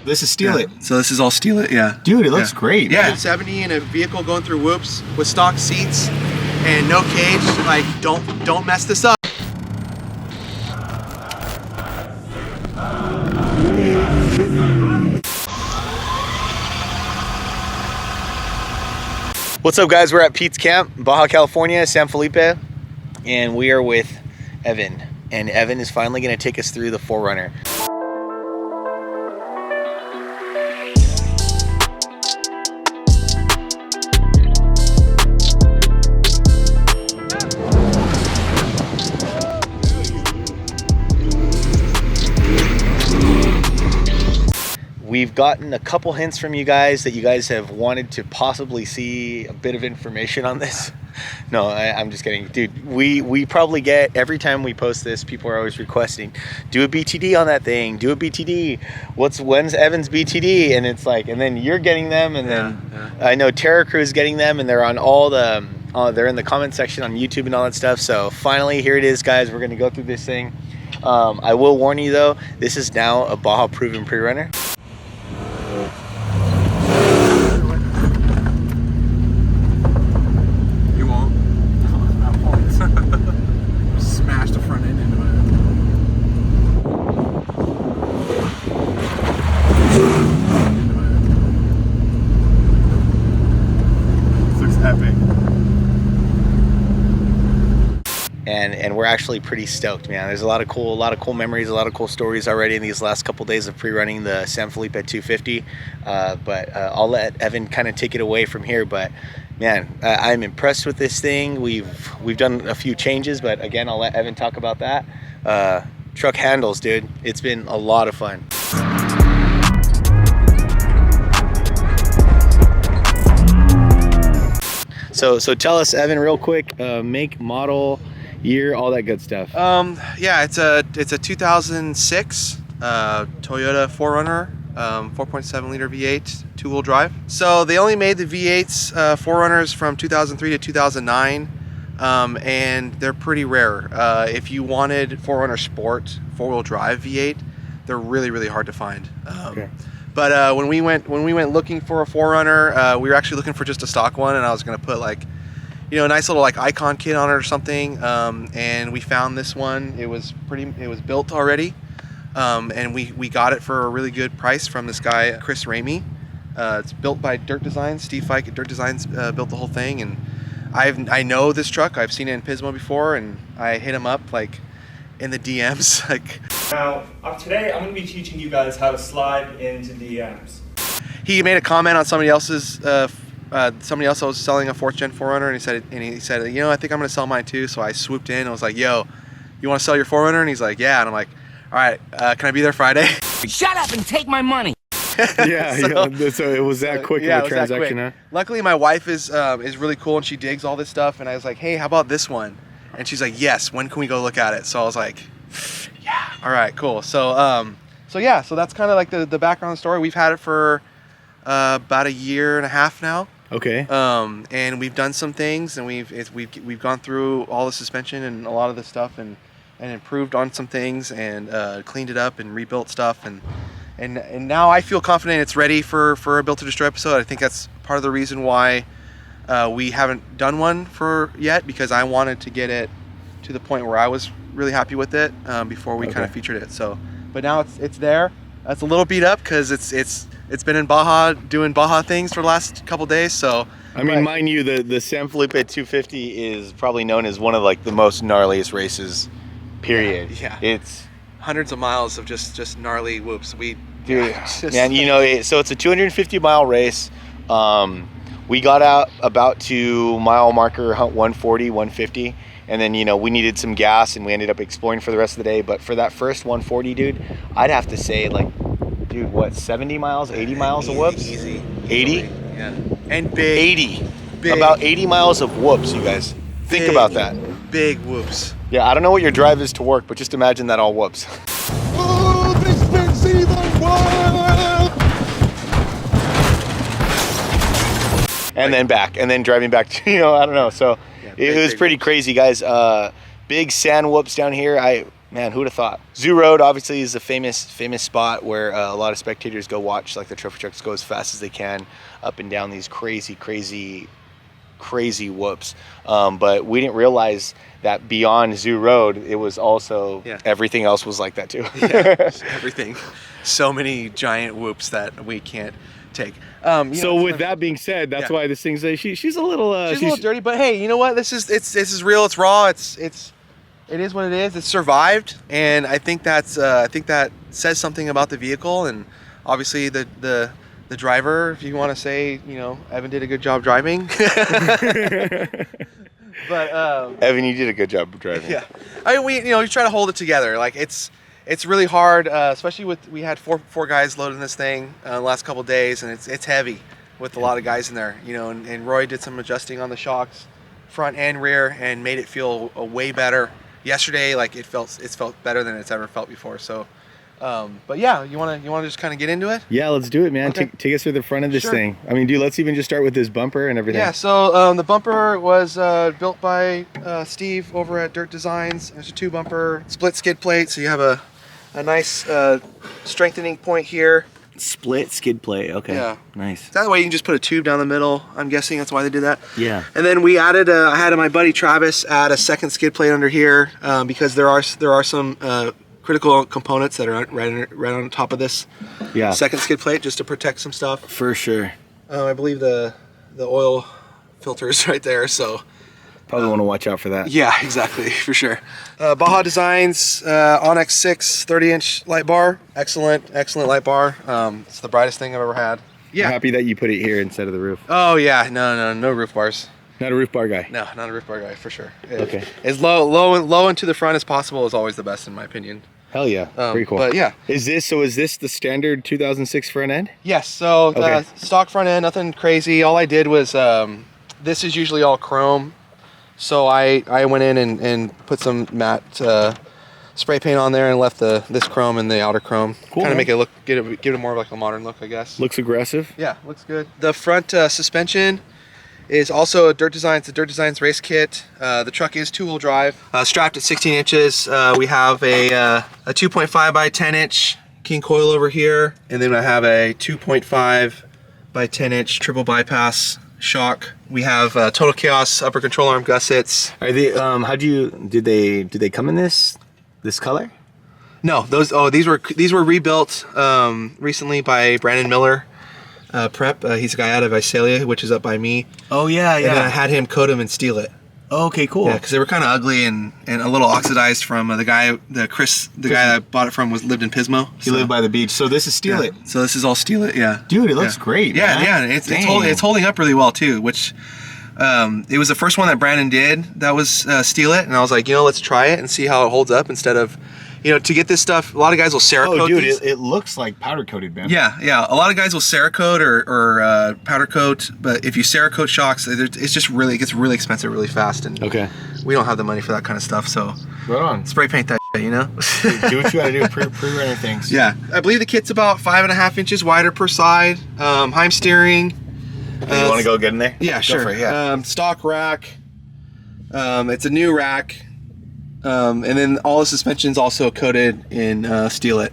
This is Steal It. So this is all Steal It, yeah. Dude, it looks great. Yeah, 70 in a vehicle going through whoops with stock seats and no cage. Like, don't mess this up. What's up, guys? We're at Pete's Camp, Baja California, San Felipe, and we are with Evan. And Evan is finally going to take us through the 4Runner. We've gotten a couple hints from you guys that you guys have wanted to possibly see a bit of information on this. No, I'm just kidding. Dude, we probably get, every time we post this, people are always requesting, do a BTD on that thing, do a BTD. When's Evan's BTD? And it's like, and then you're getting them, and then I know Terra crew is getting them, and they're on all the, they're in the comment section on YouTube and all that stuff. So finally, here it is, guys. We're gonna go through this thing. I will warn you though, this is now a Baja proven pre-runner. Smash the front end into it. This looks epic. And we're actually pretty stoked, man. There's a lot of cool memories, a lot of cool stories already in these last couple days of pre-running the San Felipe 250. But I'll let Evan kind of take it away from here. But man, I'm impressed with this thing. We've done a few changes, but again, I'll let Evan talk about that. Truck handles, dude. It's been a lot of fun. So tell us, Evan, real quick, make, model, year, all that good stuff. Yeah, it's a 2006 Toyota 4Runner, 4.7 liter V8, two-wheel drive. So they only made the V8s 4Runners from 2003 to 2009, and they're pretty rare. If you wanted 4Runner Sport 4-wheel drive V8, they're really hard to find. Okay. But when we went looking for a 4Runner, we were actually looking for just a stock one, and I was gonna put like, you know, a nice little like icon kit on it or something. And we found this one. It was built already, and we got it for a really good price from this guy Chris Ramey. It's built by Dirt Designs. Steve Fike at Dirt Designs built the whole thing, and I know this truck. I've seen it in Pismo before, and I hit him up like in the DMs like. Now, today I'm going to be teaching you guys how to slide into DMs. He made a comment on somebody else's, somebody else was selling a 4th gen 4Runner, and he said, you know, I think I'm going to sell mine too. So I swooped in and was like, yo, you want to sell your 4Runner? And he's like, yeah. And I'm like, all right, can I be there Friday? Shut up and take my money. So it was that quick of a transaction, huh? Luckily, my wife is really cool, and she digs all this stuff. And I was like, hey, how about this one? And she's like, yes, when can we go look at it? So I was like, yeah, all right, cool. So yeah, so that's kind of like the background story. We've had it for about a year and a half now. Okay. And we've done some things, and we've gone through all the suspension and a lot of this stuff, and improved on some things, and cleaned it up and rebuilt stuff, and now I feel confident it's ready for a Built to Destroy episode. I think that's part of the reason why we haven't done one yet, because I wanted to get it to the point where I was really happy with it before we kind of featured it. So, but now it's there. It's a little beat up because it's been in Baja doing Baja things for the last couple days. So I mean, mind you, the San Felipe 250 is probably known as one of like the most gnarliest races, period. Yeah. It's hundreds of miles of just gnarly whoops. Man, you know, so it's a 250-mile race. We got out about to mile marker 140, 150. And then, you know, we needed some gas, and we ended up exploring for the rest of the day. But for that first 140, dude, I'd have to say, like, dude, what, 70 miles, 80 miles of whoops? Easy. 80? Yeah. And big. 80. Big. About 80 miles of whoops, you guys. Think about that. Big whoops. Yeah, I don't know what your drive is to work, but just imagine that all whoops. Oh, this makes even wild! And then back, and then driving back to, you know, I don't know. So Yeah, it was pretty crazy, guys. Big sand whoops down here. Man, who'd have thought? Zoo Road obviously is a famous spot where a lot of spectators go watch like the trophy trucks go as fast as they can up and down these crazy whoops. But we didn't realize that beyond Zoo Road, it was also everything else was like that too. Everything. So many giant whoops that we can't take. So with that being said, that's why this thing's she's a little she's a little dirty, but hey, you know what? This is real. It's raw. It is what it is. It's survived, and I think that says something about the vehicle, and obviously the driver. If you want to say, Evan did a good job driving. But Evan, you did a good job driving. Yeah, I mean, we try to hold it together. Like it's really hard, especially we had four guys loading this thing the last couple days, and it's heavy with a lot of guys in there. And Roy did some adjusting on the shocks, front and rear, and made it feel way better. Yesterday, like it's felt better than it's ever felt before. So, but yeah, you wanna just kind of get into it? Yeah, let's do it, man. Okay. Take us through the front of this thing. I mean, dude, let's even just start with this bumper and everything. Yeah. So the bumper was built by Steve over at Dirt Designs. There's a 2-bumper split skid plate, so you have a nice strengthening point here. Split skid plate. Okay. Yeah. Nice. That way you can just put a tube down the middle. I'm guessing that's why they did that. Yeah. And then we added. I had my buddy Travis add a second skid plate under here because there are some critical components that are right on top of this second skid plate just to protect some stuff. For sure. I believe the oil filter's right there, so. Probably want to watch out for that. Yeah, exactly, for sure. Baja Designs Onyx 6 30-inch light bar. Excellent light bar. It's the brightest thing I've ever had. Yeah. I'm happy that you put it here instead of the roof. Oh yeah, no roof bars. Not a roof bar guy. No, not a roof bar guy for sure. Okay. As low and to the front as possible is always the best in my opinion. Hell yeah, pretty cool. But yeah. Is this the standard 2006 front end? Yes. So Okay. stock front end, nothing crazy. All I did was this is usually all chrome. So I went in and put some matte spray paint on there and left this chrome and the outer chrome. Cool. Kind of make it give it more of like a modern look, I guess. Looks aggressive. Yeah, looks good. The front suspension is also a Dirt Designs. The Dirt Designs race kit. The truck is 2-wheel drive. Strapped at 16 inches. We have a 2.5 by 10 inch king coil over here, and then I have a 2.5 by 10 inch triple bypass shock. We have Total Chaos upper control arm gussets. Are they? Did they come in this color? No, these were rebuilt recently by Brandon Miller Prep. He's a guy out of Visalia, which is up by me. Oh yeah, And then I had him coat them and steel it. Oh, okay, cool. Yeah, because they were kind of ugly and a little oxidized from the guy that I bought it from lived in Pismo. He lived by the beach. So this is steel it. So this is all steel it. Yeah. Dude, it looks great. Yeah, man. yeah. It's holding up really well too. Which it was the first one that Brandon did that was steel it, and I was like, let's try it and see how it holds up instead of. To get this stuff, a lot of guys will Cerakote. Oh, dude, these. it looks like powder coated, man. Yeah. A lot of guys will Cerakote or powder coat, but if you Cerakote shocks, it gets really expensive really fast, and Okay. we don't have the money for that kind of stuff. So Right on. spray paint that, Do what you gotta do. Prerunner things. Yeah, I believe the kit's about 5.5 inches wider per side. Heim steering. You want to go get in there? Yeah, Go sure. for it, yeah. Stock rack. It's a new rack. And then all the suspension's also coated in steel it.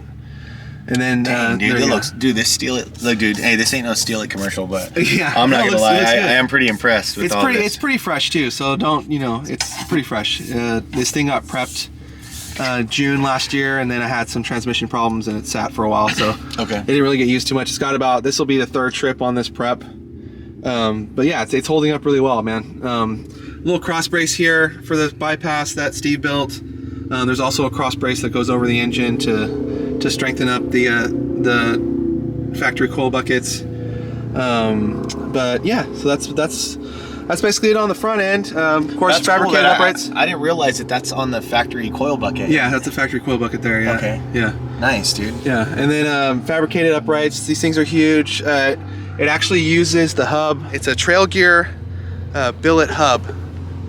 And then Dang, dude, there it you go. looks. Dude, this steel it. Look, dude. Hey, this ain't no steel it commercial, but Yeah, I'm not no, gonna it lie. looks I good. am pretty impressed with all this. It's pretty fresh too. So don't it's pretty fresh. This thing got prepped June last year, and then I had some transmission problems and it sat for a while. So Okay. it didn't really get used too much. It's got this will be the 3rd trip on this prep. But yeah, it's holding up really well, man. Little cross brace here for the bypass that Steve built. There's also a cross brace that goes over the engine to strengthen up the factory coil buckets. But yeah, so that's basically it on the front end. Of course, That's cool fabricated that uprights. I didn't realize that's on the factory coil bucket. Yeah, that's a factory coil bucket there. Yeah. Okay. Yeah. Nice, dude. Yeah, and then fabricated uprights. These things are huge. It actually uses the hub. It's a trail gear billet hub,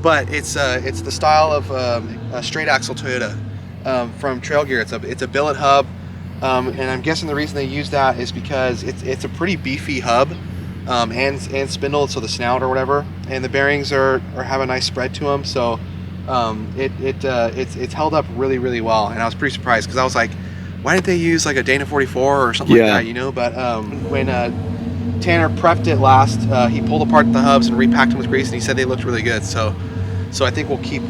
but it's the style of a straight axle Toyota from Trail Gear. It's a billet hub, and I'm guessing the reason they use that is because it's a pretty beefy hub and spindle, so the snout or whatever, and the bearings have a nice spread to them. So It's held up really, really well, and I was pretty surprised because I was like, why didn't they use like a Dana 44 or something like that, you know? But when Tanner prepped it last, he pulled apart the hubs and repacked them with grease, and he said they looked really good. So I think we'll keep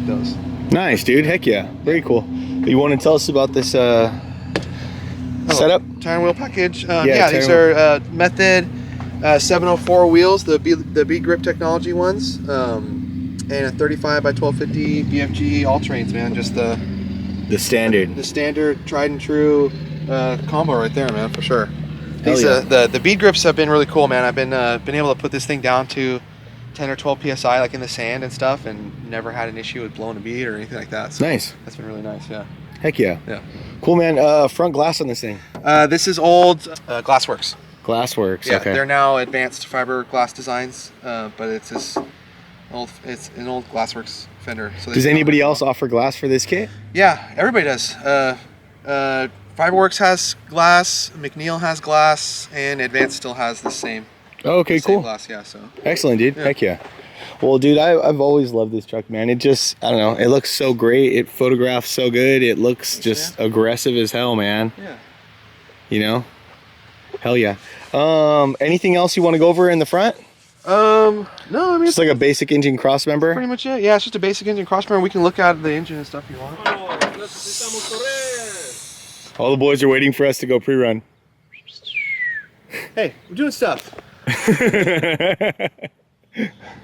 those. Nice, dude. Heck yeah. Very cool. You want to tell us about this setup? Tire and wheel package. Yeah, These are Method 704 wheels, the B grip technology ones, and a 35 by 1250 BFG all terrains, man. Just the standard tried and true combo right there, man, for sure. These the bead grips have been really cool, man. I've been able to put this thing down to 10 or 12 psi, like in the sand and stuff, and never had an issue with blowing a bead or anything like that. So nice. That's been really nice. Yeah. Heck yeah. Yeah. Cool, man. Front glass on this thing. This is old Glassworks. Glassworks. Yeah, okay. they're now advanced fiberglass designs, but it's an old Glassworks fender. So does anybody else offer glass for this kit? Yeah, everybody does. Fiberworks has glass, McNeil has glass, and Advanced still has the same. Oh, okay, cool. Glass, yeah. So excellent, dude. Yeah. Heck yeah. Well, dude, I've always loved this truck, man. It just, I don't know, it looks so great. It photographs so good. It looks just aggressive as hell, man. Yeah. You know? Hell yeah. Anything else you want to go over in the front? No, I mean, just like a basic engine cross member. Pretty much it. Yeah, it's just a basic engine cross member. We can look at the engine and stuff if you want. All the boys are waiting for us to go pre-run. Hey, we're doing stuff.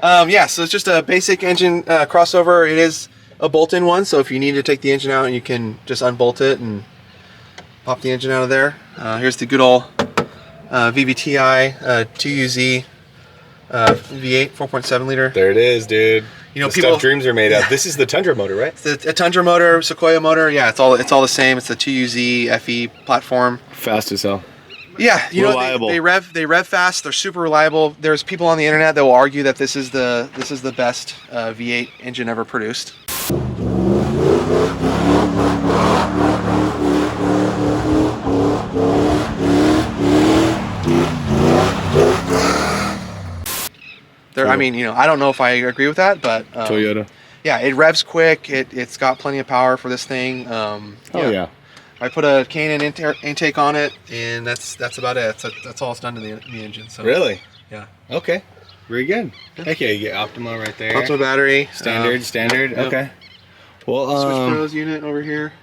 Yeah, so it's just a basic engine crossover. It is a bolt-in one, so if you need to take the engine out, you can just unbolt it and pop the engine out of there. Here's the good old VVTi 2UZ V8 4.7 liter. There it is, dude. You know, the stuff dreams are made of. This is the Tundra motor, right? It's a Tundra motor, Sequoia motor. Yeah, it's all the same. It's the 2UZ FE platform. Fast as hell. Yeah, you reliable. know they rev fast. They're super reliable. There's people on the internet that will argue that this is the best V8 engine ever produced. I mean, you know, I don't know if I agree with that, but Toyota. Yeah, it revs quick. It's got plenty of power for this thing. Yeah. I put a K&N intake on it, and that's about it. That's all it's done to the engine. So really? Yeah. Okay. Very good. Okay, you get Optima right there. Optima battery. Standard. Yep. Okay. Well, switch pros unit over here.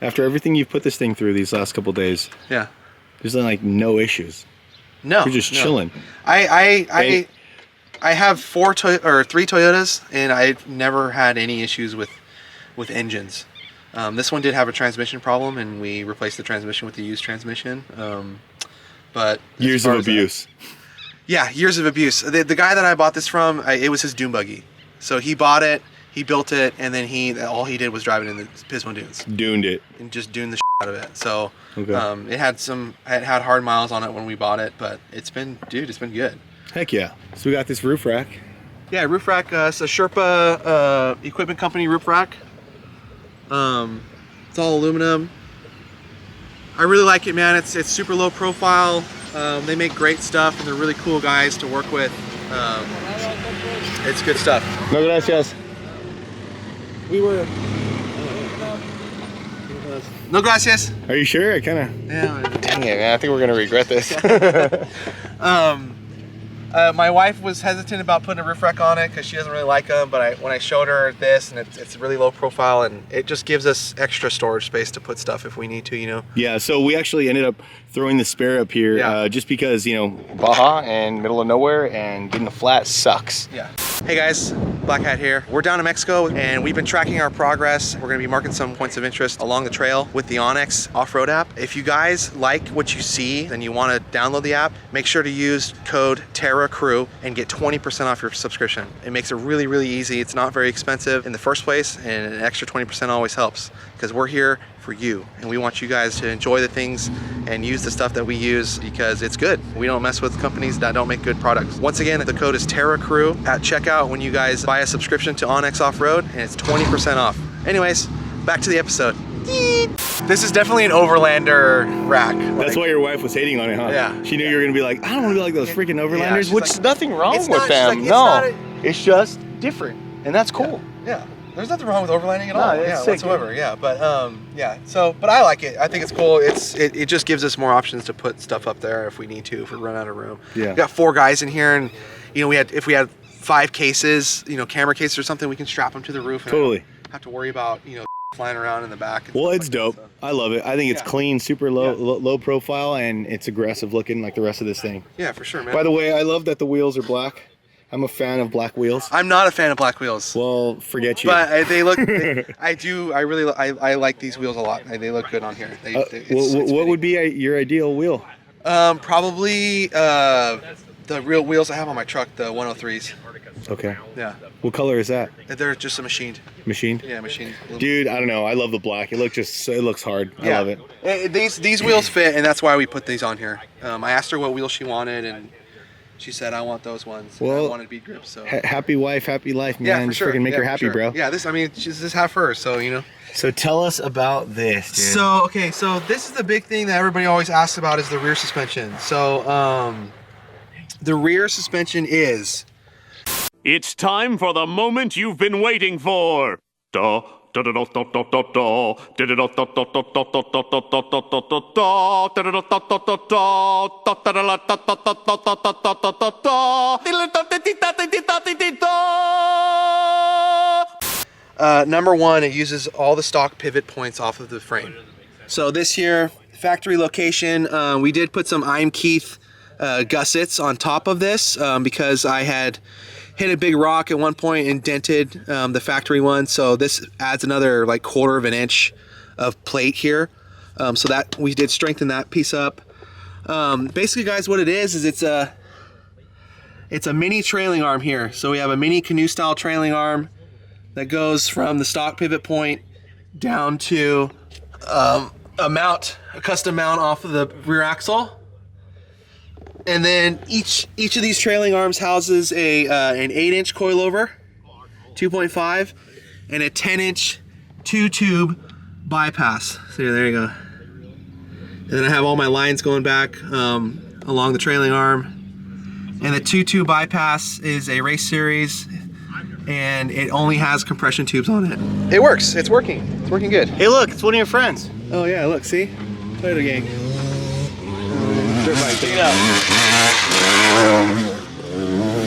After everything you've put this thing through these last couple days, yeah, there's like no issues. No, you're just chilling. I have 3 Toyotas, and I've never had any issues with engines. This one did have a transmission problem, and we replaced the transmission with the used transmission. But years of abuse. Yeah, years of abuse. The guy that I bought this from, it was his dune buggy. So he bought it, he built it, and then all he did was drive it in the Pismo dunes. Duned it. And just duned the shit out of it. So okay. It had hard miles on it when we bought it, but it's been good. Heck yeah. So we got this roof rack. Yeah, roof rack. It's a Sherpa equipment company roof rack. It's all aluminum. I really like it, man. It's super low profile. They make great stuff, and they're really cool guys to work with. It's good stuff. No gracias. No gracias. Are you sure? I kind of. Yeah. Dang it, man. I think we're gonna regret this. My wife was hesitant about putting a roof rack on it because she doesn't really like them, but when I showed her this, and it's really low profile, and it just gives us extra storage space to put stuff if we need to, you know. Yeah, so we actually ended up throwing the spare up here just because, you know, Baja and middle of nowhere, and getting a flat sucks. Yeah. Hey guys, Black Hat here. We're down to Mexico, and we've been tracking our progress. We're gonna be marking some points of interest along the trail with the Onyx Offroad app. If you guys like what you see and you wanna download the app, make sure to use code Terra Crew and get 20% off your subscription. It makes it really, really easy. It's not very expensive in the first place, and an extra 20% always helps, because we're here for you, and we want you guys to enjoy the things and use the stuff that we use because it's good. We don't mess with companies that don't make good products. Once again, the code is Terra Crew at checkout when you guys buy a subscription to Onyx Offroad, and it's 20% off. Anyways, back to the episode. This is definitely an overlander rack. That's why your wife was hating on it, huh? Yeah. She knew you were gonna be like, I don't want to be like those freaking overlanders, Yeah, which like, is nothing wrong it's with not- them. she's like, it's no, not it's just different, and that's cool. Yeah. There's nothing wrong with overlanding at all. it's Yeah, sick, whatsoever. Yeah, but yeah. So, but I like it. I think it's cool. It just gives us more options to put stuff up there if we need to, if we run out of room. Yeah. We got 4 guys in here, and you know, if we had 5 cases, you know, camera cases or something, we can strap them to the roof. And Totally. have to worry about, you know, flying around in the back. And Well, stuff it's like dope. that, so. I love it. I think it's Yeah. clean, super low profile, and it's aggressive looking like the rest of this thing. Yeah, for sure, man. By the way, I love that the wheels are black. I'm a fan of black wheels. I'm not a fan of black wheels. Well, forget you. But they look. I like these wheels a lot. They look good on here. What would be your ideal wheel? Probably the real wheels I have on my truck, the 103s. Okay. Yeah, What color is that? they're just a machined. Machined? Yeah, machined. Dude, I don't know. I love the black. It looks hard. I love it. These wheels fit, and that's why we put these on here. I asked her what wheel she wanted, and she said I want those ones. Well, I wanted bead grips. So Happy wife, happy life, man. yeah, for Just sure. freaking make Yeah, her for happy, sure. bro. Yeah, she's just half hers, so you know. So tell us about this, dude. So okay, so this is the big thing that everybody always asks about is the rear suspension. So the rear suspension is. It's time for the moment you've been waiting for. Da, da, da, da, da, da, da, da. Da, da, da, da, da, da, da, da, da, da, da, da, da, da, da. Da, da, da, da, da, da, da. Da, da, da, da, da, da, da, da, da, da, da, da, da, da. Diddle, da, da, di, da, di, di, da, di, di, da. Number one, it uses all the stock pivot points off of the frame. So this here, factory location, we did put some I'm Keith gussets on top of this because I had hit a big rock at one point and dented the factory one. So this adds another like 1/4 of an inch of plate here. So that we did strengthen that piece up. Basically, guys, what it is it's a mini trailing arm here. So we have a mini canoe style trailing arm that goes from the stock pivot point down to a custom mount off of the rear axle. And then each of these trailing arms houses an 8-inch coilover, 2.5, and a 10-inch 2-tube bypass. So there you go. And then I have all my lines going back along the trailing arm. And the 2-tube bypass is a race series, and it only has compression tubes on it. It works. It's working. It's working good. Hey, look, it's one of your friends. Oh yeah, look, see? Toyota gang. Check it out.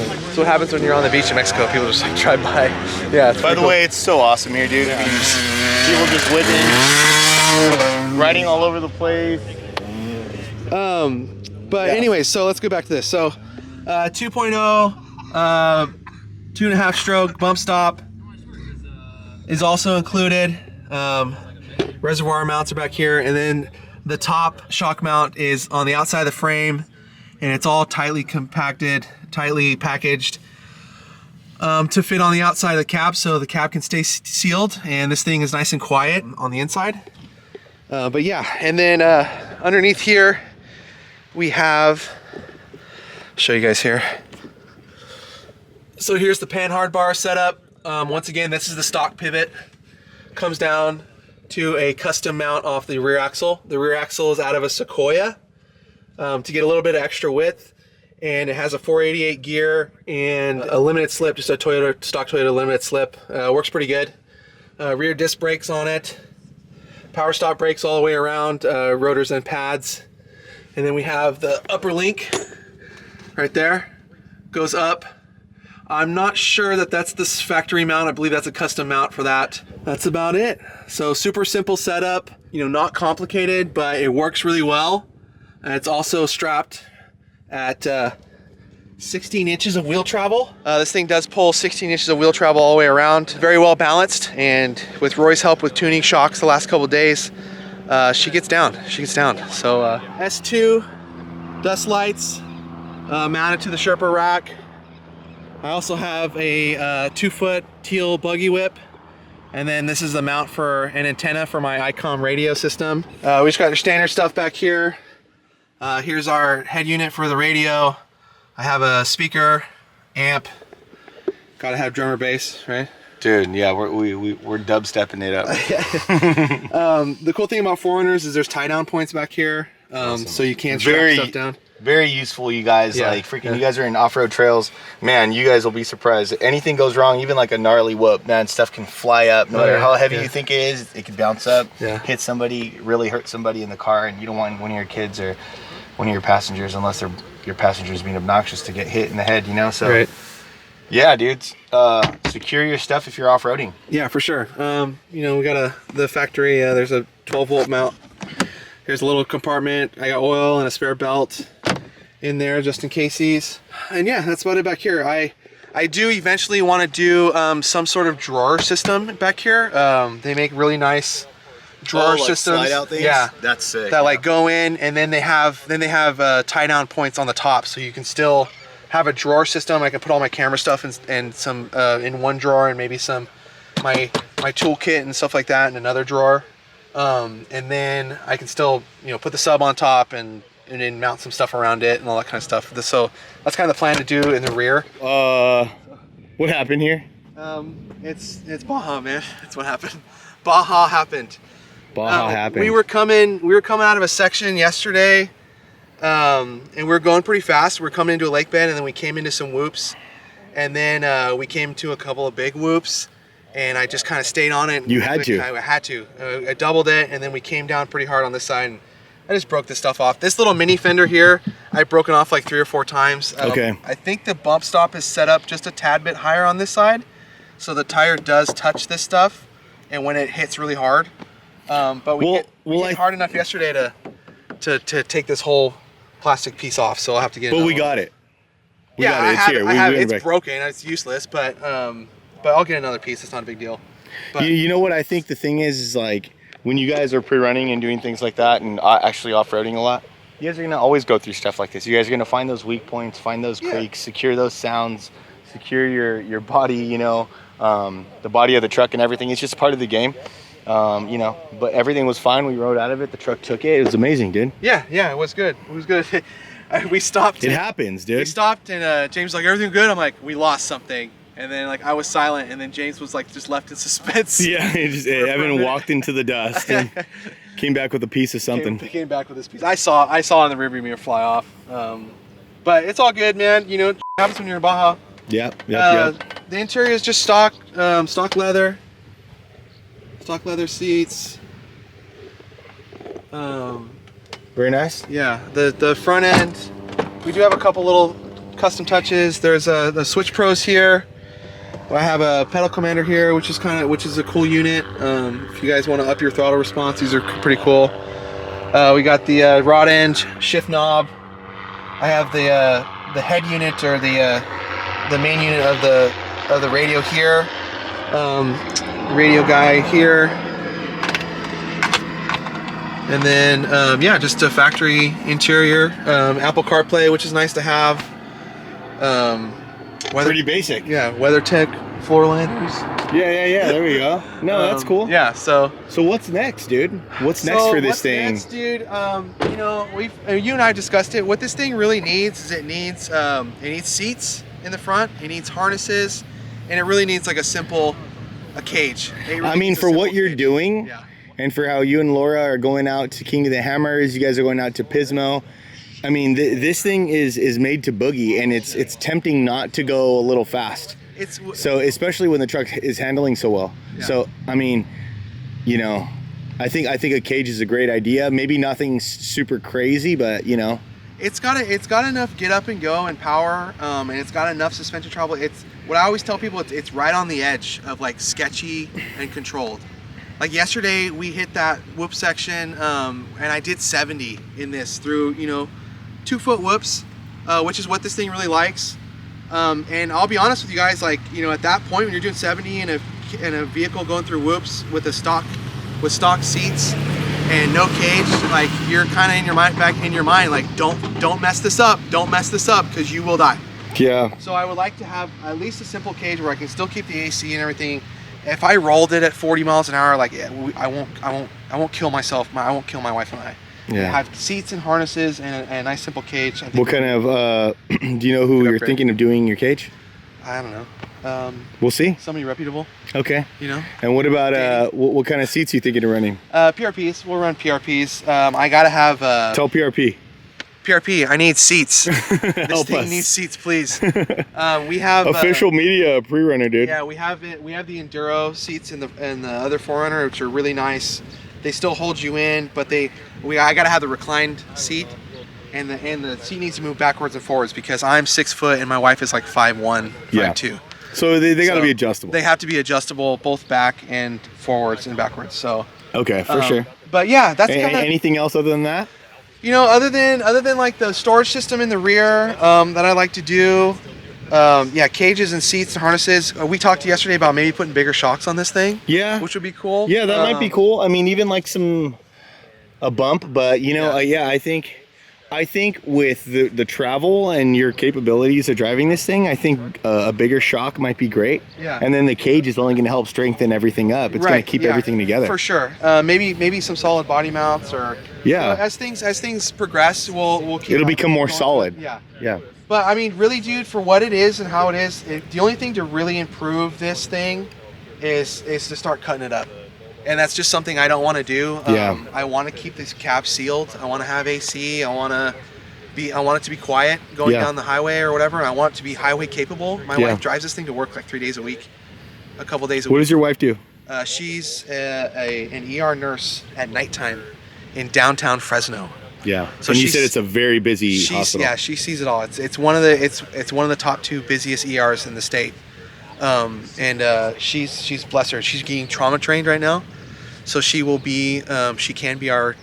That's what happens when you're on the beach in Mexico. People just like drive by. Yeah. It's By the way, it's so awesome here, dude. I mean, people just whipping, riding all over the place. but anyways, so let's go back to this. So 2.0, 2.5 stroke bump stop is also included. Reservoir mounts are back here, and then the top shock mount is on the outside of the frame, and it's all tightly compacted, tightly packaged to fit on the outside of the cab, so the cab can stay sealed, and this thing is nice and quiet on the inside. But yeah, and then underneath here we have, I'll show you guys here. So here's the panhard bar setup. Once again, this is the stock pivot. Comes down to a custom mount off the rear axle. The rear axle is out of a Sequoia to get a little bit of extra width, and it has a 488 gear and a limited slip, just a stock Toyota limited slip. Works pretty good. Rear disc brakes on it. Power stop brakes all the way around, rotors and pads. And then we have the upper link right there. Goes up. I'm not sure that that's this factory mount. I believe that's a custom mount for that. That's about it. So super simple setup, you know, not complicated, but it works really well. And it's also strapped at 16 inches of wheel travel. This thing does pull 16 inches of wheel travel all the way around. Very well balanced, and with Roy's help with tuning shocks the last couple of days, she gets down. So S2 dust lights mounted to the Sherpa rack. I also have a 2-foot teal buggy whip, and then this is the mount for an antenna for my ICOM radio system. We just got your standard stuff back here. Here's our head unit for the radio. I have a speaker, amp. Gotta have drummer bass, right? Dude, yeah, we're dubstepping it up. The cool thing about 4Runners is there's tie down points back here, so you can strap stuff down. Very useful, you guys. Yeah, Like freaking, yeah. you guys are in off-road trails, man. You guys will be surprised. Anything goes wrong, even like a gnarly whoop, man, stuff can fly up. No matter how heavy you think it is, it can bounce up, hit somebody, really hurt somebody in the car, and you don't want one of your kids or one of your passengers, unless they're your passengers being obnoxious, to get hit in the head, you know. So yeah, dudes, secure your stuff if you're off-roading. Yeah, for sure. You know, we got the factory. There's a 12-volt mount. Here's a little compartment. I got oil and a spare belt in there just in cases. And yeah, that's about it back here. I do eventually want to do some sort of drawer system back here. They make really nice drawer systems. Slide out things? Yeah, That's sick. that like go in, and then they have tie down points on the top, so you can still have a drawer system. I can put all my camera stuff and some in one drawer, and maybe some my toolkit and stuff like that in another drawer. And then I can still, you know, put the sub on top and then mount some stuff around it and all that kind of stuff. So that's kind of the plan to do in the rear. What happened here? It's Baja, man. That's what happened. Baja happened. Baja happened. We were coming out of a section yesterday, and we were going pretty fast. We were coming into a lake bed, and then we came into some whoops, and then we came to a couple of big whoops. And I just kind of stayed on it. You had to. I had to. I doubled it, and then we came down pretty hard on this side, and I just broke this stuff off. This little mini fender here, I've broken off like 3 or 4 times. Okay. I think the bump stop is set up just a tad bit higher on this side, so the tire does touch this stuff, and when it hits really hard. But we hit hard enough yesterday to take this whole plastic piece off, so I'll have to get it. But we got it. We got it. It's here. I have it. It's broken. It's useless, but I'll get another piece. It's not a big deal. But you know what I think the thing is like when you guys are pre-running and doing things like that and actually off-roading a lot, you guys are gonna always go through stuff like this. You guys are gonna find those weak points, find those creaks, secure those sounds, secure your body, you know, the body of the truck and everything. It's just part of the game, you know. But everything was fine. We rode out of it. The truck took it. It was amazing, dude. Yeah, it was good. It was good. We stopped. It happens, dude. We stopped, and James was like, "Everything good?" I'm like, "We lost something." And then like I was silent, and then James was like just left in suspense. Yeah, Evan walked into the dust and came back with a piece of something. Came back with this piece. I saw in the rearview mirror fly off. But it's all good, man. You know, it happens when you're in Baja. Yep. The interior is just stock leather. Stock leather seats. Very nice. Yeah, the front end, we do have a couple little custom touches. There's the Switch Pros here. I have a pedal commander here, which is a cool unit. If you guys want to up your throttle response, these are pretty cool. We got the rod end shift knob. I have the head unit, or the main unit of the radio here. Radio guy here. And then yeah, just a factory interior. Apple CarPlay, which is nice to have. Pretty basic. Yeah, WeatherTech floor liners. Yeah. There we go. No, that's cool. Yeah. So what's next, dude? What's next for this thing? Next, dude? You know, you and I discussed it. What this thing really needs is it needs seats in the front. It needs harnesses, and it really needs like a cage. I mean, for what you're doing, and for how you and Laura are going out to King of the Hammers, you guys are going out to Pismo. I mean, this thing is made to boogie, and it's tempting not to go a little fast. So especially when the truck is handling so well. Yeah. So I mean, you know, I think a cage is a great idea. Maybe nothing super crazy, but you know, it's got enough get up and go and power, and it's got enough suspension travel. It's what I always tell people. It's right on the edge of like sketchy and controlled. Like yesterday, we hit that whoop section, and I did 70 in this through 2-foot whoops, which is what this thing really likes. And I'll be honest with you guys, like, at that point when you're doing 70 in a vehicle going through whoops with stock seats and no cage, like you're kind of back in your mind, like don't mess this up, because you will die. Yeah. So I would like to have at least a simple cage where I can still keep the AC and everything. If I rolled it at 40 miles an hour, like I won't kill myself. I won't kill my wife and I. Yeah. Have seats and harnesses and a nice simple cage. What kind of, do you know who you're thinking of doing your cage? I don't know. We'll see. Somebody reputable. Okay. And what about, what kind of seats you thinking of running? PRPs. We'll run PRPs. I gotta have. Tell PRP. PRP, I need seats. This Help thing us. needs seats, please. We have Official media Prerunner, dude. Yeah, we have it. We have the Enduro seats in the other 4Runner, which are really nice. They still hold you in, but I gotta have the reclined seat, and the seat needs to move backwards and forwards because I'm 6 foot and my wife is like 5'1", 5'2". So they got to be adjustable. They have to be adjustable both back and forwards and backwards. So okay, for sure. But yeah, that's kind of anything else other than that. You know, other than like the storage system in the rear that I like to do, yeah, cages and seats and harnesses. We talked yesterday about maybe putting bigger shocks on this thing. Yeah, which would be cool. Yeah, that might be cool. I mean, even like a bump, but you know, yeah, I think with the travel and your capabilities of driving this thing, I think a bigger shock might be great. Yeah. And then the cage is only going to help strengthen everything up. It's going to keep everything together. For sure. Maybe some solid body mounts or as things progress, we'll keep. It'll become more solid. Yeah. Yeah. But I mean, really, dude, for what it is and how it is, the only thing to really improve this thing is to start cutting it up. And that's just something I don't want to do. I want to keep this cab sealed. I want to have AC. I want it to be quiet going down the highway or whatever. I want it to be highway capable. My wife drives this thing to work like 3 days a week, a couple days a week. What does your wife do? She's an ER nurse at nighttime in downtown Fresno. Yeah. So and you said it's a very busy hospital. Yeah, she sees it all. It's one of the top 2 busiest ERs in the state. She's bless her. She's getting trauma trained right now, so she will be. She can be our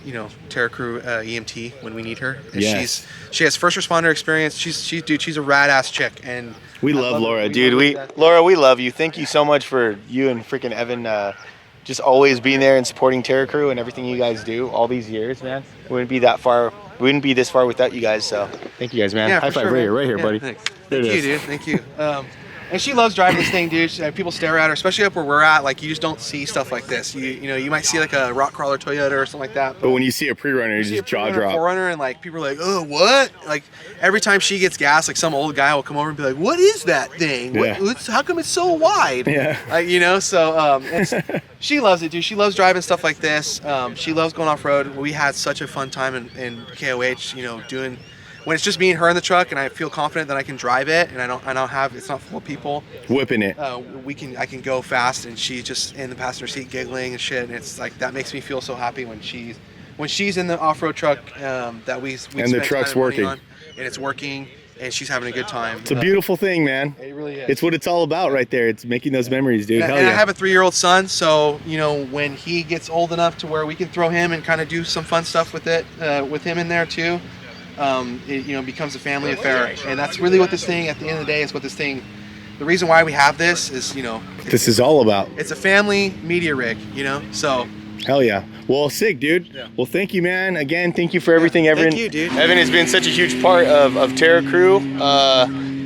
Terra crew EMT when we need her. And she has first responder experience. She's a rad ass chick, and we love Laura, dude. Laura, we love you. Thank you so much for you and freaking Evan. Just always being there and supporting Terra crew and everything you guys do all these years, man. We wouldn't be this far without you guys. So thank you guys, man. Yeah, high five right here, buddy. Thanks. Thank you, dude. Thank you. And she loves driving this thing, dude. People stare at her, especially up where we're at. Like, you just don't see stuff like this. You might see like a rock crawler Toyota or something like that. But when you see a Prerunner, you just jaw drop. 4Runner, and like people are like, oh, what? Like every time she gets gas, like some old guy will come over and be like, what is that thing? How come it's so wide? Yeah. So she loves it, dude. She loves driving stuff like this. She loves going off road. We had such a fun time in KOH, doing. When it's just me and her in the truck, and I feel confident that I can drive it, and I don't have it's not full of people whipping it. I can go fast, and she's just in the passenger seat giggling and shit, and it's like that makes me feel so happy when she's in the off-road truck that we and the truck's working on, and it's working, and she's having a good time. It's a beautiful thing, man. It really is. It's what it's all about right there. It's making those memories, dude. And I have a 3-year-old son, so when he gets old enough to where we can throw him and kind of do some fun stuff with it, with him in there too. It becomes a family affair, and that's really what this thing, at the end of the day, is what this thing. The reason why we have this is, this is all about. It's a family media rig, So. Hell yeah. Well, sick, dude. Yeah. Well, thank you, man. Again, thank you for everything, Evan. Thank you, dude. Evan has been such a huge part of Terra crew.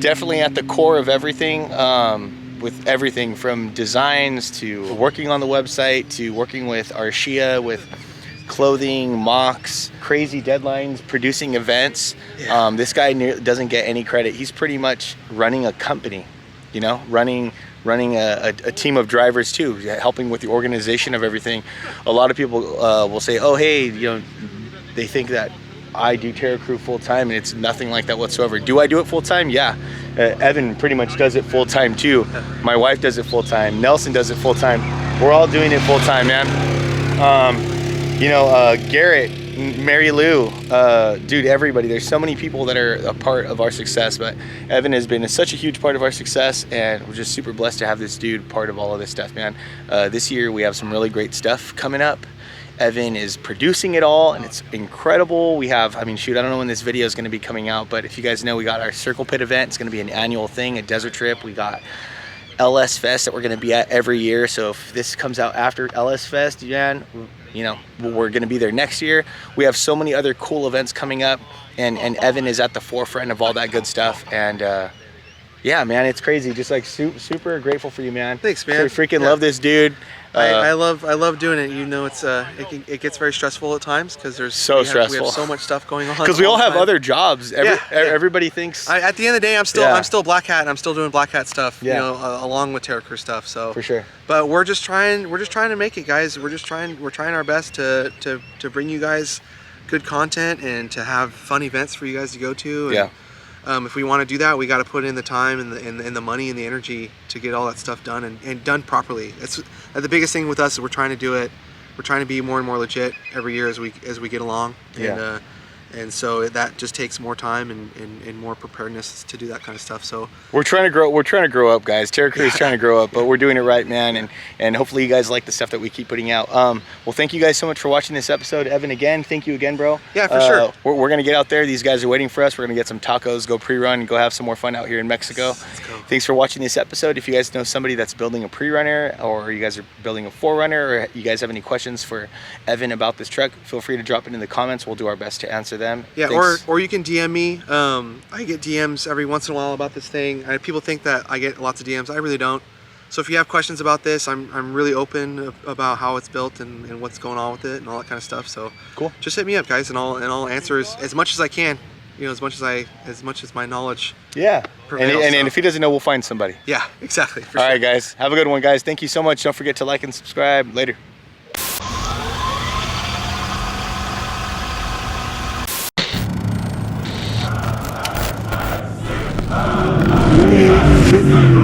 Definitely at the core of everything. With everything from designs to working on the website to working with Arshia with clothing, mocks, crazy deadlines, producing events. This guy doesn't get any credit. He's pretty much running a company, running a team of drivers too, helping with the organization of everything. A lot of people will say, oh, hey, they think that I do Terra crew full time, and it's nothing like that whatsoever. Do I do it full time? Yeah. Evan pretty much does it full time too. My wife does it full time. Nelson does it full time. We're all doing it full time, man. Garrett, Mary Lou, dude, everybody. There's so many people that are a part of our success, but Evan has been such a huge part of our success, and we're just super blessed to have this dude part of all of this stuff, man. This year we have some really great stuff coming up. Evan is producing it all, and it's incredible. We have, I don't know when this video is going to be coming out, but if you guys know, we got our Circle Pit event. It's going to be an annual thing, a desert trip. We got LS Fest that we're going to be at every year. So if this comes out after LS Fest, Jan, we're going to be there next year. We have so many other cool events coming up, and Evan is at the forefront of all that good stuff. And yeah, man, it's crazy. Just like super grateful for you, man. Thanks, man. Freaking love this dude. I love doing it. It's it gets very stressful at times because we have so much stuff going on. Because we all have other jobs. Everybody thinks. At the end of the day, I'm still Black Hat. And I'm still doing Black Hat stuff. Along with Terra crew stuff. So for sure. But we're just trying to make it, guys. We're trying our best to bring you guys good content and to have fun events for you guys to go to. And, Yeah. if we want to do that, we got to put in the time and the money and the energy to get all that stuff done and done properly. That's the biggest thing with us is we're trying to do it. We're trying to be more and more legit every year as we get along. Yeah. And so that just takes more time and more preparedness to do that kind of stuff. So We're trying to grow up, guys. Terra Crew is trying to grow up, but we're doing it right, man. And hopefully you guys like the stuff that we keep putting out. Well, thank you guys so much for watching this episode. Evan, again, thank you again, bro. Yeah, for sure. We're going to get out there. These guys are waiting for us. We're going to get some tacos, go pre-run, and go have some more fun out here in Mexico. Let's go. Thanks for watching this episode. If you guys know somebody that's building a Prerunner, or you guys are building a 4Runner, or you guys have any questions for Evan about this truck, feel free to drop it in the comments. We'll do our best to answer them. Yeah, Thanks. or you can DM me. I get DMs every once in a while about this thing. People think that I get lots of DMs. I really don't. So if you have questions about this, I'm really open about how it's built and what's going on with it and all that kind of stuff. So Cool. Just hit me up, guys, and I'll answer as much as I can. You know, as much as my knowledge. Yeah. prevails, And so. if he doesn't know, we'll find somebody. Yeah, exactly. For All sure. right, guys. Have a good one, guys. Thank you so much. Don't forget to like and subscribe. Later. Woo!